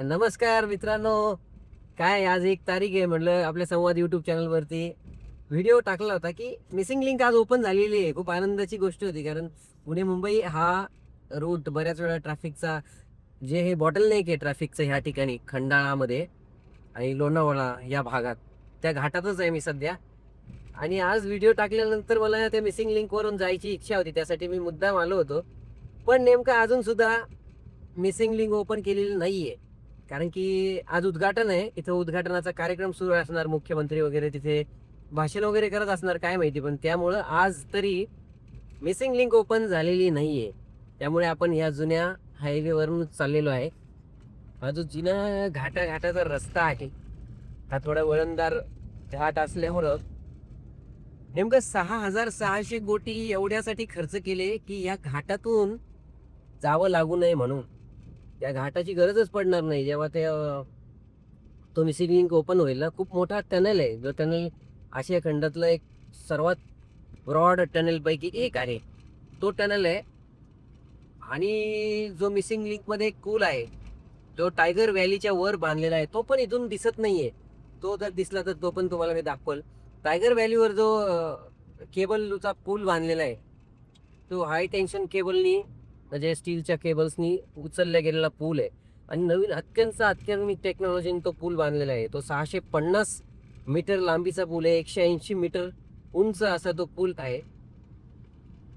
नमस्कार मित्रांनो. काय आज 1 तारीख आहे, म्हटलं आपल्या संवाद यूट्यूब चॅनलवरती व्हिडिओ टाकला होता की मिसिंग लिंक आज ओपन झालेली आहे. खूप आनंदाची गोष्ट होती, कारण पुणे मुंबई हा रूट बऱ्याच वेळा ट्रॅफिकचा जे हे बॉटलनेक आहे ट्रॅफिकचं ह्या ठिकाणी खंडाळामध्ये आणि लोणावळा या भागात, त्या घाटातच आहे मी सध्या. आणि आज व्हिडिओ टाकल्यानंतर मला त्या मिसिंग लिंकवरून जायची इच्छा होती, त्यासाठी मी मुद्दाम आलो होतो. पण नेमकं अजून सुद्धा मिसिंग लिंक ओपन केलेली नाहीये, कारण की आज उद्घाटन आहे. इथं उद्घाटनाचा कार्यक्रम सुरू असणार, मुख्यमंत्री वगैरे तिथे भाषण वगैरे करत असणार, काय माहिती. पण त्यामुळं आज तरी मिसिंग लिंक ओपन झालेली नाहीये. त्यामुळे आपण या जुन्या हायवेवरून चाललेलो आहे. हा जो जुना घाटाचा रस्ता आहे, हा थोडा वळणदार घाट असल्यामुळं नेमकं 6,600 कोटी एवढ्यासाठी खर्च केले की या घाटातून जावं लागू नये म्हणून. त्या घाटाची गरजच पडणार नाही जेव्हा ते तो मिसिंग लिंक ओपन होईल ना. खूप मोठा टनल आहे, जो टनल आशिया खंडातलं एक सर्वात ब्रॉड टनल पैकी एक आहे. तो टनल आहे. आणि जो मिसिंग लिंक मध्ये एक पूल आहे, जो टायगर व्हॅलीच्या वर बांधलेला आहे, तो पण इथून दिसत नाहीये. तो जर दिसला तर तो पण तुम्हाला मी दाखवल. टायगर व्हॅलीवर जो केबलचा पूल बांधलेला आहे, तो हाय टेन्शन केबलनी, म्हणजे स्टीलच्या केबल्सनी उचलला गेलेला पूल आहे. आणि नवीन अत्याधुनिक टेक्नॉलॉजीने तो पूल बांधलेला आहे. तो 650 मीटर लांबीचा पूल आहे, 180 मीटर उंच असा तो पूल आहे.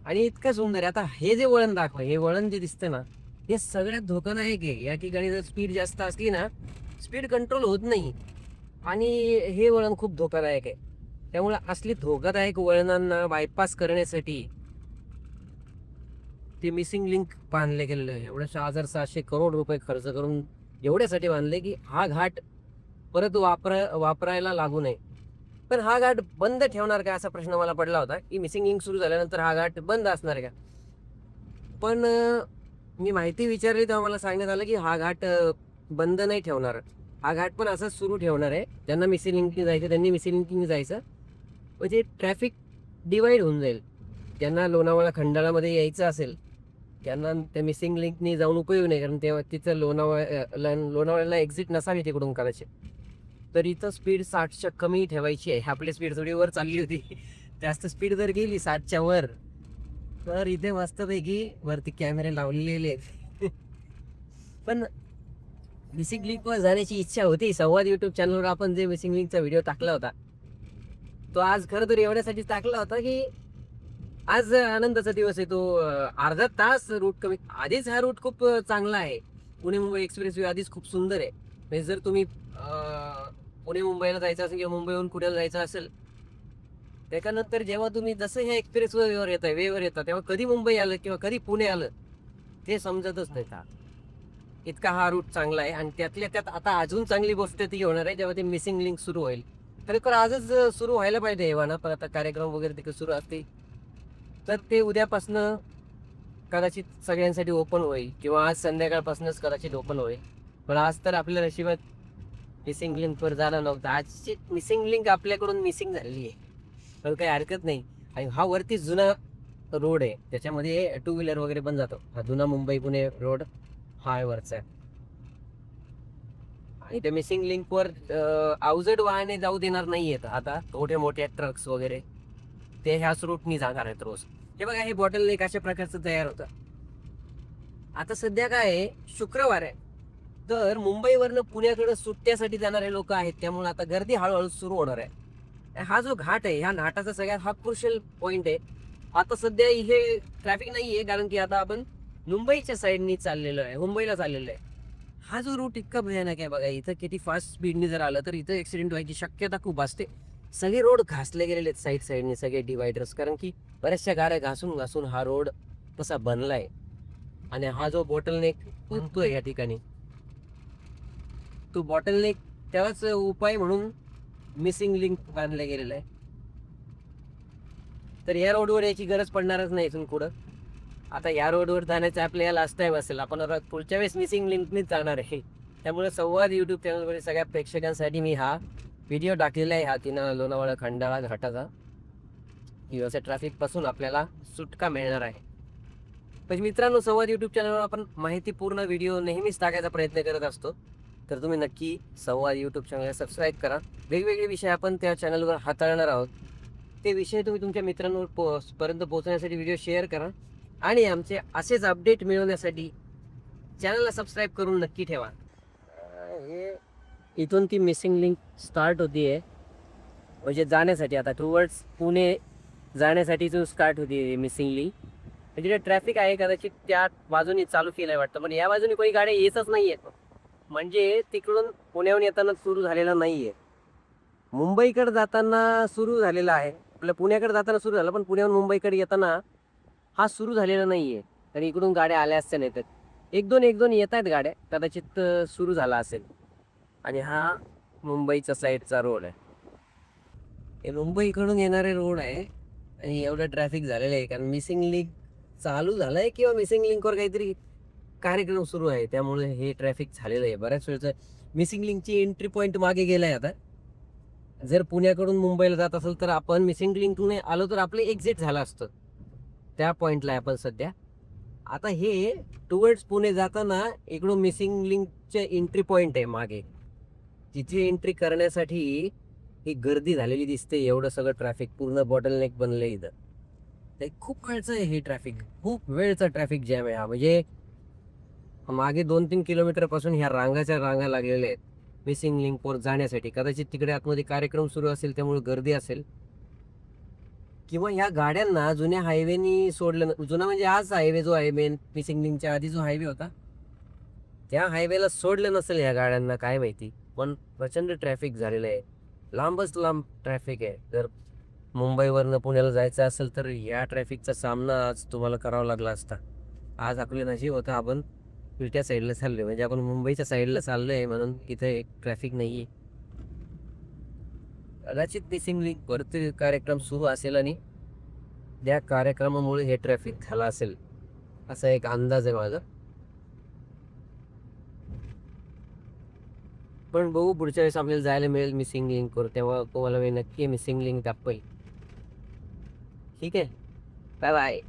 आणि इतकं सुंदर आहे. आता हे जे वळण दाखवा, हे वळण जे दिसतं ना, हे सगळ्यात धोकादायक आहे. या ठिकाणी जर स्पीड जास्त असली ना, स्पीड कंट्रोल होत नाही. आणि हे वळण खूप धोकादायक आहे. त्यामुळे असली धोकादायक वळणांना बायपास करण्यासाठी ते मिसिंग लिंक बांधले गेलेलं आहे. एवढे 6,700 करोड रुपये खर्च करून एवढ्यासाठी बांधले की हा घाट परत वापरायला लागू नये. पण हा घाट बंद ठेवणार का, असा प्रश्न मला पडला होता की मिसिंग लिंक सुरू झाल्यानंतर हा घाट बंद असणार का. पण मी माहिती विचारली तेव्हा मला सांगण्यात आलं की हा घाट बंद नाही ठेवणार. हा घाट पण असंच सुरू ठेवणार आहे. ज्यांना मिसिंग लिंकनी जायचं त्यांनी मिसिंग लिंकनी जायचं, म्हणजे ट्रॅफिक डिवाइड होऊन जाईल. ज्यांना लोणावळा खंडाळामध्ये यायचं असेल त्यांना त्या मिसिंग लिंकनी जाऊन उपयोग नाही, कारण तेव्हा तिथं लोणावळ्याला एक्झिट नसावी तिकडून करायचे. तर इथं स्पीड 60च्या कमी ठेवायची आहे. आपली स्पीड थोडी वर चालली होती. जास्त स्पीड जर गेली 60च्या वर, तर इथे मस्तपैकी वरती कॅमेरे लावलेले आहेत. पण मिसिंग लिंकवर जाण्याची इच्छा होती. संवाद यूट्यूब चॅनलवर आपण जे मिसिंग लिंकचा व्हिडिओ टाकला होता, तो आज खरं तर एवढ्यासाठी टाकला होता की आज आनंदाचा दिवस आहे. तो अर्धा तास रूट कमी. आधीच हा रूट खूप चांगला आहे. पुणे मुंबई एक्सप्रेस वे आधीच खूप सुंदर आहे. म्हणजे जर तुम्ही पुणे मुंबईला जायचं असेल किंवा मुंबईहून पुण्याला जायचं असेल, त्याच्यानंतर जेव्हा तुम्ही जसं ह्या एक्सप्रेस वेवर येता तेव्हा कधी मुंबई आलं किंवा कधी पुणे आलं ते समजतच नाही का. इतका हा रूट चांगला आहे. आणि त्यातल्या त्यात आता अजून चांगली गोष्ट ती होणार आहे जेव्हा ते मिसिंग लिंक सुरू होईल. खरेखर आजच सुरू व्हायला पाहिजे हेवा ना, पण आता कार्यक्रम वगैरे तिकडे सुरू असते, तर ते उद्यापासनं कदाचित सगळ्यांसाठी ओपन होईल किंवा आज संध्याकाळपासूनच कदाचित ओपन होईल. पण आज तर आपल्या नशिबात मिसिंग लिंकवर जाणं नव्हतं. आजची मिसिंग लिंक आपल्याकडून मिसिंग झालेली आहे, तर काही हरकत नाही. आणि हा वरती जुना रोड आहे, त्याच्यामध्ये टू व्हीलर वगैरे पण जातो. हा जुना मुंबई पुणे रोड हा वरचा आहे. आणि त्या मिसिंग लिंकवर अवजड वाहने जाऊ देणार नाहीयेत आता. मोठे मोठे ट्रक्स वगैरे ते ह्याच रूटनी जाणार आहेत रोज. हे बघा, हे बॉटल नेक अशा प्रकारचं तयार होतं. आता सध्या काय आहे, शुक्रवार आहे, तर मुंबईवरनं पुण्याकडे सुट्ट्यासाठी जाणारे लोक आहेत, त्यामुळे आता गर्दी हळूहळू सुरू होणार आहे. हा जो घाट आहे, ह्या घाटाचा सगळ्यात हा क्रुशियल पॉइंट आहे. आता सध्या इथे ट्रॅफिक नाहीये, कारण की आता आपण मुंबईच्या साईडनी चाललेलो आहे, मुंबईला चाललेलो आहे. हा जो रूट इतका भयानक आहे बघा. इथं किती फास्ट स्पीडने जर आलं तर इथं ऍक्सिडेंट व्हायची शक्यता खूप असते. सगळे रोड घासले गेलेले आहेत साईडने, सगळे डिवायडर्स, कारण की बऱ्याचशा गाड्या घासून घासून हा रोड तसा बनलाय. आणि हा जो बॉटल नेक बनतोय या ठिकाणी, तो बॉटल नेक त्याच उपाय म्हणून मिसिंग लिंक बांधला गेलेला आहे. तर या रोडवर याची गरज पडणारच नाही इथून पुढं. आता या रोडवर जाण्याचा आपल्याला लास्ट टाइम असेल. आपण पुढच्या वेळेस मिसिंग लिंकनीच जाणार आहे. त्यामुळे संवाद यूट्यूब चॅनलवर सगळ्या प्रेक्षकांसाठी मी हा व्हिडिओ टाकलेला आहे, हा तिनं लोणावळा खंडाळा घाटाचा. व्यवस्थित ट्रॅफिक पासून आपल्याला सुटका मिळणार आहे. पण मित्रांनो, संवाद यूट्यूब चॅनलवर आपण माहितीपूर्ण व्हिडिओ नेहमीच टाकायचा प्रयत्न करत असतो. तर तुम्ही नक्की संवाद यूट्यूब चॅनलला सबस्क्राईब करा. वेगवेगळे विषय आपण त्या चॅनलवर हाताळणार आहोत. ते विषय तुम्ही तुमच्या मित्रांवर पर्यंत पोहोचण्यासाठी व्हिडिओ शेअर करा आणि आमचे असेच अपडेट मिळवण्यासाठी चॅनलला सबस्क्राईब करून नक्की ठेवा. हे इथून ती मिसिंग लिंक स्टार्ट होती आहे, म्हणजे जाण्यासाठी आता टुवर्ड्स पुणे जाण्यासाठी इथून स्टार्ट होती मिसिंग लिंक. म्हणजे ट्रॅफिक आहे कदाचित त्या बाजूने चालू केलं आहे वाटतं, पण या बाजूने कोणी गाड्या येतच नाही आहेत. म्हणजे तिकडून पुण्याहून येताना सुरू झालेला नाही आहे. मुंबईकडे जाताना सुरू झालेला आहे, आपल्या पुण्याकडे जाताना सुरू झाला, पण पुण्याहून मुंबईकडे येताना हा सुरू झालेला नाही आहे. तर इकडून गाड्या आल्या असत्या, नाही तर एक दोन येत आहेत गाड्या, कदाचित सुरू झाला असेल. आणि हा मुंबईचा साईडचा रोड आहे, हे मुंबईकडून येणारे रोड आहे. आणि एवढं ट्रॅफिक झालेलं आहे कारण मिसिंग लिंक चालू झालं आहे किंवा मिसिंग लिंकवर काहीतरी कार्यक्रम सुरू आहे, त्यामुळे हे ट्रॅफिक झालेलं आहे. बऱ्याच वेळचं मिसिंग लिंकची एंट्री पॉईंट मागे गेला आहे. आता जर पुण्याकडून मुंबईला जात असेल तर आपण मिसिंग लिंकने आलो तर आपलं एक्झिट झालं असतं, त्या पॉईंटला आहे आपण सध्या. आता हे टुवर्ड्स पुणे जाताना इकडून मिसिंग लिंकचे एंट्री पॉईंट आहे मागे, तिथे एंट्री करण्यासाठी ही गर्दी झालेली दिसते. एवढं सगळं ट्रॅफिक पूर्ण बॉटलनेक बनलं इथं. ते खूप वेळचं आहे हे ट्रॅफिक, खूप वेळचा ट्रॅफिक जॅम आहे हा. म्हणजे मागे 2-3 किलोमीटरपासून ह्या रांगाच्या रांगा लागलेल्या आहेत मिसिंग लिंकवर जाण्यासाठी. कदाचित तिकडे आतमध्ये कार्यक्रम सुरू असेल त्यामुळे गर्दी असेल, किंवा ह्या गाड्यांना जुन्या हायवेनी सोडलं. जुना म्हणजे हाच हायवे जो आहे मेन मिसिंग लिंकच्या आधी जो हायवे होता त्या हायवेला सोडलं नसेल ह्या गाड्यांना, काय माहिती. पण प्रचंड ट्रॅफिक झालेलं आहे, लांबच लांब ट्रॅफिक आहे. जर मुंबईवरनं पुण्याला जायचं असेल तर या ट्रॅफिकचा सामना आज तुम्हाला करावा लागला असता. आज आपले नशीब होतं आपण उलट्या साईडला चाललोय, म्हणजे आपण मुंबईच्या साईडला चाललोय म्हणून इथे ट्रॅफिक नाही आहे. कदाचित मिसिंग लिंक वरती कार्यक्रम सुरू असेल आणि त्या कार्यक्रमामुळे हे ट्रॅफिक झालं असेल, असा एक अंदाज आहे माझा. पण बघू, पुढच्या वेळेस आपल्याला जायला मिळेल मिसिंग लिंकवर, तेव्हा तुम्हाला मी नक्की मिसिंग लिंक दाखवेल. ठीक आहे, बाय बाय.